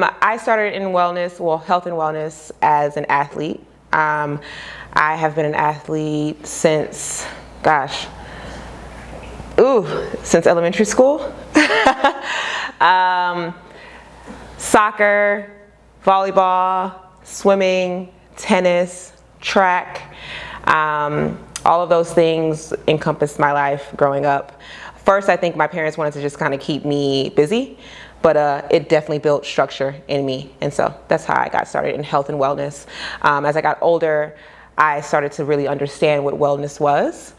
I started in wellness, well, health and wellness as an athlete. I have been an athlete since, since elementary school. Soccer, volleyball, swimming, tennis, track, all of those things encompassed my life growing up. First, I think my parents wanted to just kind of keep me busy, but it definitely built structure in me. And so that's how I got started in health and wellness. As I got older, I started to really understand what wellness was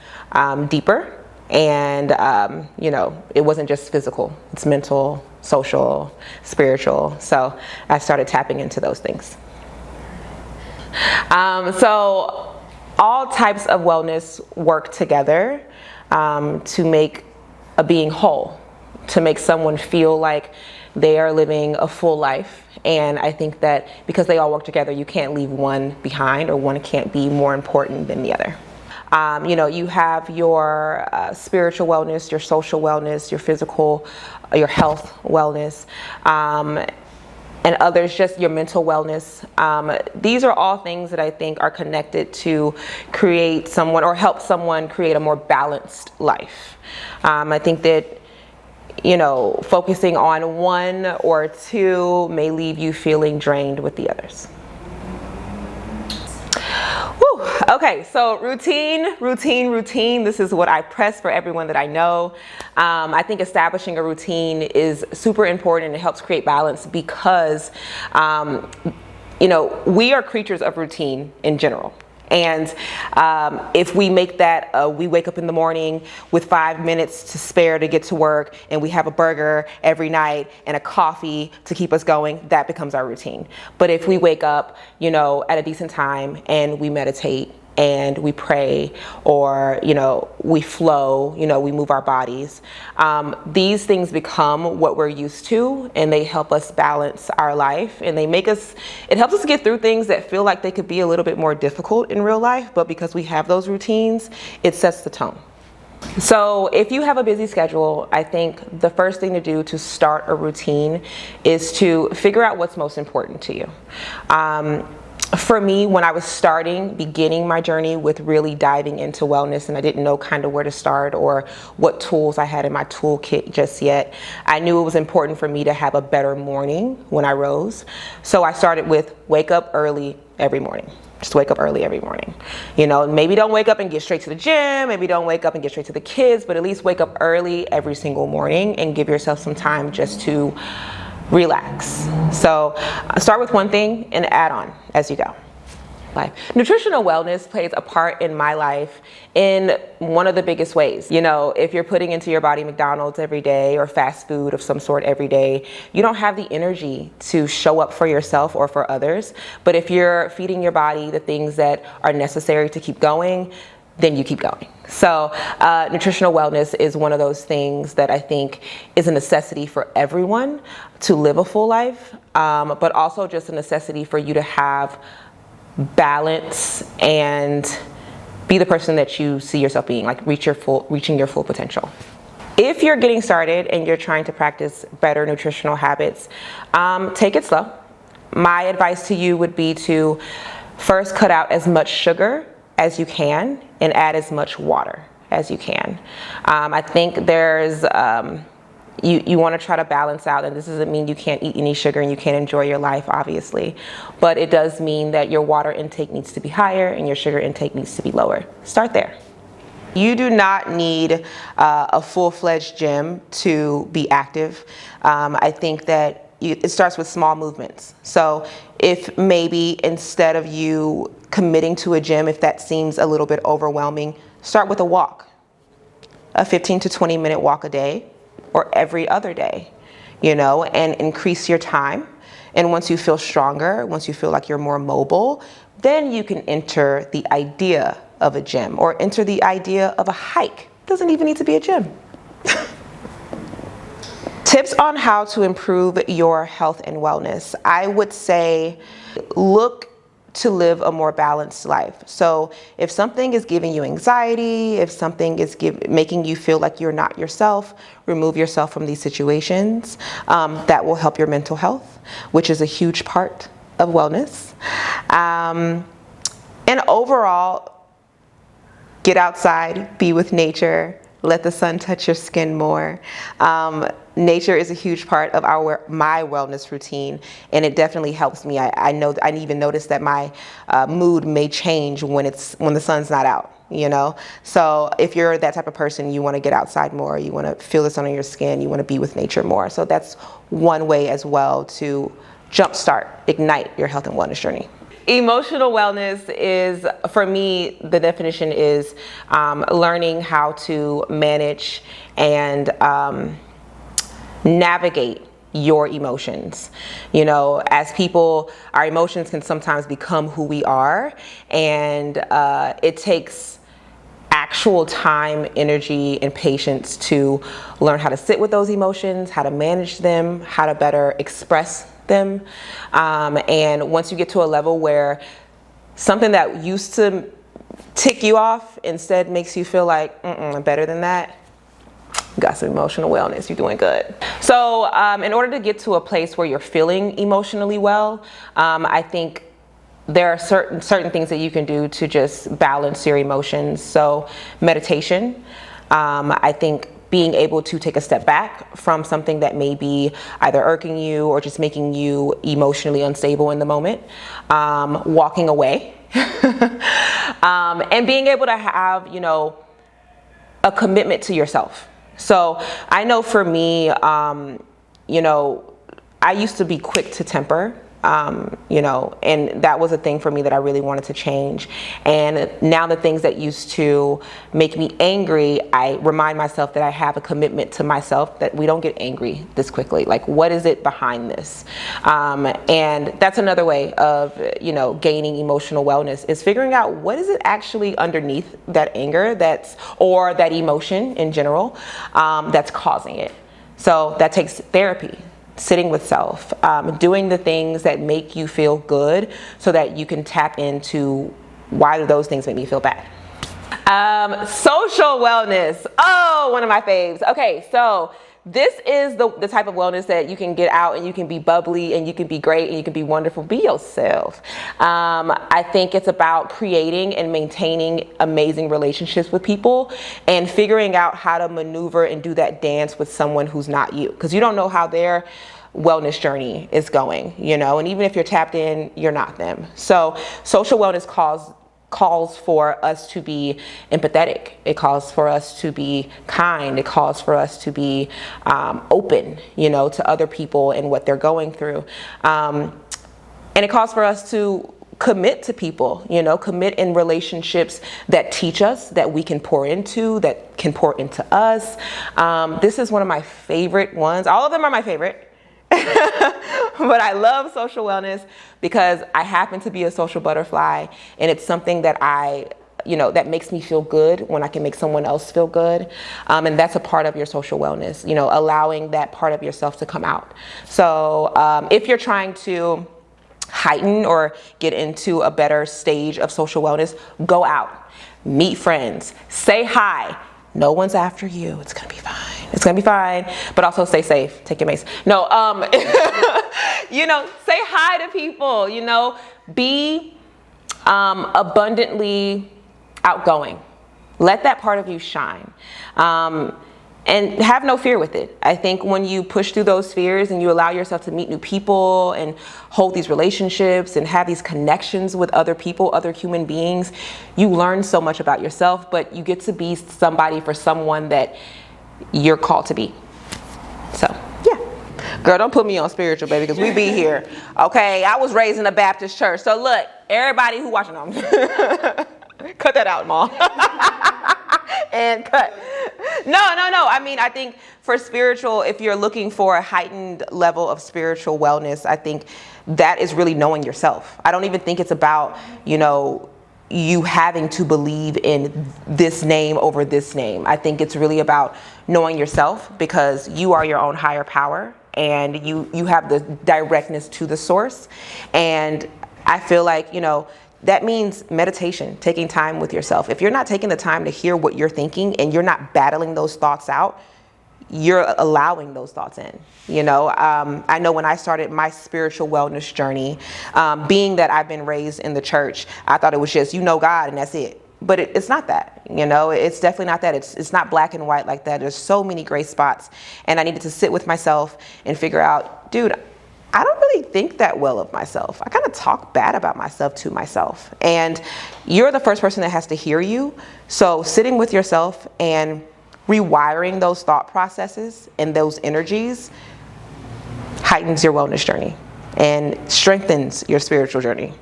deeper. And, it wasn't just physical, it's mental, social, spiritual. So I started tapping into those things. So all types of wellness work together to make a being whole, to make someone feel like they are living a full life. And I think that because they all work together, you can't leave one behind, or one can't be more important than the other. You have your spiritual wellness, your social wellness, your physical, your health wellness, and others, just your mental wellness. These are all things that I think are connected to create someone, or help someone create a more balanced life. I think that, focusing on one or two may leave you feeling drained with the others. Whew. Okay, so routine. This is what I press for everyone that I know. I think establishing a routine is super important, and it helps create balance because, we are creatures of routine in general. And if we make that, we wake up in the morning with 5 minutes to spare to get to work, and we have a burger every night and a coffee to keep us going, that becomes our routine. But if we wake up, at a decent time, and we meditate and we pray, or, we flow, we move our bodies, these things become what we're used to, and they help us balance our life, and it helps us get through things that feel like they could be a little bit more difficult in real life, but because we have those routines, it sets the tone. So if you have a busy schedule, I think the first thing to do to start a routine is to figure out what's most important to you. For me, when I was beginning my journey with really diving into wellness, and I didn't know kind of where to start or what tools I had in my toolkit just yet, I knew it was important for me to have a better morning when I rose. So I started with wake up early every morning. Just wake up early every morning. Maybe don't wake up and get straight to the gym. Maybe don't wake up and get straight to the kids, but at least wake up early every single morning and give yourself some time just to relax. So start with one thing and add on as you go. Nutritional wellness plays a part in my life in one of the biggest ways. If you're putting into your body McDonald's every day or fast food of some sort every day, you don't have the energy to show up for yourself or for others. But if you're feeding your body the things that are necessary to keep going, then you keep going. So nutritional wellness is one of those things that I think is a necessity for everyone to live a full life, but also just a necessity for you to have balance and be the person that you see yourself being, reaching your full potential. If you're getting started and you're trying to practice better nutritional habits, take it slow. My advice to you would be to first cut out as much sugar as you can and add as much water as you can. I think there's you want to try to balance out, and this doesn't mean you can't eat any sugar and you can't enjoy your life, obviously, but it does mean that your water intake needs to be higher and your sugar intake needs to be lower. Start there. You do not need a full-fledged gym to be active. I think that it starts with small movements. So if maybe instead of you committing to a gym, if that seems a little bit overwhelming, start with a walk, a 15 to 20 minute walk a day or every other day, and increase your time. And once you feel stronger, once you feel like you're more mobile, then you can enter the idea of a gym or enter the idea of a hike. It doesn't even need to be a gym. Tips on how to improve your health and wellness. I would say look to live a more balanced life. So if something is giving you anxiety, if something is making you feel like you're not yourself, remove yourself from these situations. That will help your mental health, which is a huge part of wellness. And overall, get outside, be with nature, let the sun touch your skin more. Nature is a huge part of my wellness routine, and it definitely helps me. I know I even noticed that my mood may change when the sun's not out. So if you're that type of person, you want to get outside more, you want to feel the sun on your skin, you want to be with nature more. So that's one way as well to ignite your health and wellness journey. Emotional wellness is, for me, the definition is learning how to manage and navigate your emotions. As people, our emotions can sometimes become who we are, and it takes actual time, energy, and patience to learn how to sit with those emotions, how to manage them, how to better express them. And once you get to a level where something that used to tick you off instead makes you feel like, I'm better than that, you got some emotional wellness, you're doing good. So in order to get to a place where you're feeling emotionally well, I think there are certain things that you can do to just balance your emotions. So meditation, I think being able to take a step back from something that may be either irking you or just making you emotionally unstable in the moment, walking away, and being able to have, a commitment to yourself. So I know for me, I used to be quick to temper. And that was a thing for me that I really wanted to change. And now the things that used to make me angry, I remind myself that I have a commitment to myself that we don't get angry this quickly. Like, what is it behind this? And that's another way of, gaining emotional wellness, is figuring out what is it actually underneath that anger or that emotion in general, that's causing it. So that takes therapy. Sitting with self, doing the things that make you feel good so that you can tap into why do those things make me feel bad. Social wellness. Oh, one of my faves. Okay, so this is the type of wellness that you can get out and you can be bubbly and you can be great and you can be wonderful. Be yourself. I think it's about creating and maintaining amazing relationships with people and figuring out how to maneuver and do that dance with someone who's not you, because you don't know how their wellness journey is going, and even if you're tapped in, you're not them. So social wellness calls for us to be empathetic. It calls for us to be kind. It calls for us to be open, to other people and what they're going through. And it calls for us to commit to people, commit in relationships that teach us, that we can pour into, that can pour into us. This is one of my favorite ones. All of them are my favorite. But I love social wellness because I happen to be a social butterfly, and it's something that that makes me feel good when I can make someone else feel good. And that's a part of your social wellness, allowing that part of yourself to come out. So if you're trying to heighten or get into a better stage of social wellness, go out, meet friends, say hi. No one's after you. It's gonna be fine. It's gonna be fine. But also stay safe. Take your mace. No, say hi to people. Be abundantly outgoing. Let that part of you shine. And have no fear with it. I think when you push through those fears and you allow yourself to meet new people and hold these relationships and have these connections with other people, other human beings, you learn so much about yourself, but you get to be somebody for someone that you're called to be. So, yeah. Girl, don't put me on spiritual, baby, because we be here. Okay, I was raised in a Baptist church. So look, everybody who watching them, cut that out, Mom. And cut. No. I mean, I think for spiritual, if you're looking for a heightened level of spiritual wellness, I think that is really knowing yourself. I don't even think it's about, you having to believe in this name over this name. I think it's really about knowing yourself, because you are your own higher power and you have the directness to the source. And I feel like, that means meditation, taking time with yourself. If you're not taking the time to hear what you're thinking and you're not battling those thoughts out, you're allowing those thoughts in. I know when I started my spiritual wellness journey, being that I've been raised in the church, I thought it was just, God and that's it. But it's not that, it's definitely not that. It's not black and white like that. There's so many gray spots. And I needed to sit with myself and figure out, dude, I don't really think that well of myself. I kind of talk bad about myself to myself. And you're the first person that has to hear you. So sitting with yourself and rewiring those thought processes and those energies heightens your wellness journey and strengthens your spiritual journey.